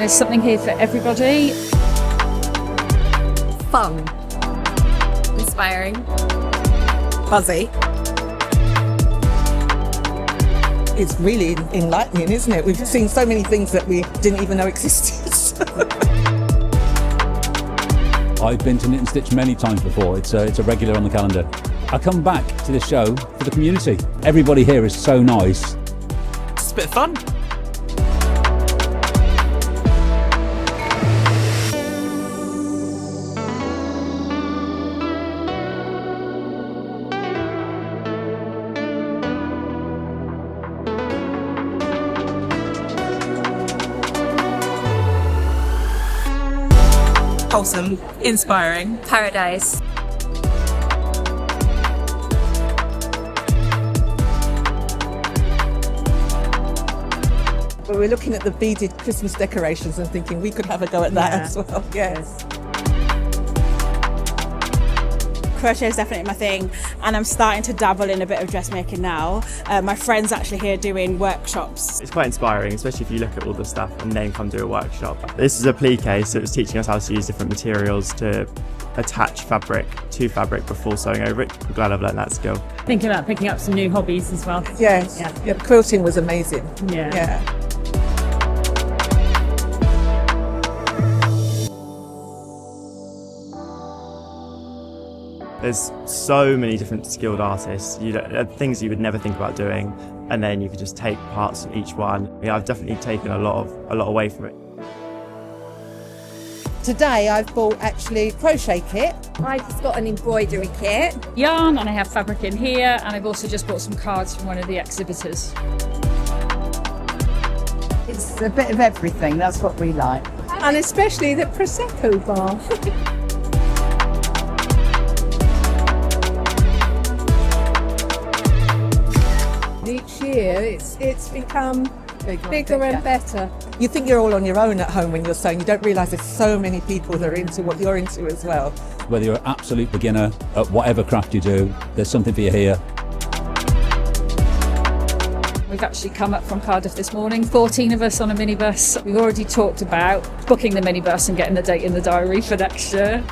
There's something here for everybody. Fun. Inspiring. Fuzzy. It's really enlightening, isn't it? We've seen so many things that we didn't even know existed. I've been to Knit and Stitch many times before. It's a regular on the calendar. I come back to this show for the community. Everybody here is so nice. It's a bit of fun. Wholesome, inspiring. Paradise. But we're looking at the beaded Christmas decorations and thinking we could have a go at that as well. Yes. Crochet is definitely my thing, and I'm starting to dabble in a bit of dressmaking now. My friend's actually here doing workshops. It's quite inspiring, especially if you look at all the stuff and then come do a workshop. This is a plie case, so it's teaching us how to use different materials to attach fabric to fabric before sewing over it. I'm glad I've learned that skill. Thinking about picking up some new hobbies as well. Yes. Yeah. Quilting was amazing. Yeah. There's so many different skilled artists, things you would never think about doing, and then you could just take parts of each one. I've definitely taken a lot away from it. Today I've bought actually crochet kit. I've just got an embroidery kit. Yarn, and I have fabric in here, and I've also just bought some cards from one of the exhibitors. It's a bit of everything, that's what we like. And especially the Prosecco bar. Each year it's become bigger and better. You think you're all on your own at home when you're sewing. You don't realise there's so many people that are into what you're into as well. Whether you're an absolute beginner at whatever craft you do, there's something for you here. We've actually come up from Cardiff this morning, 14 of us on a minibus. We've already talked about booking the minibus and getting the date in the diary for next year.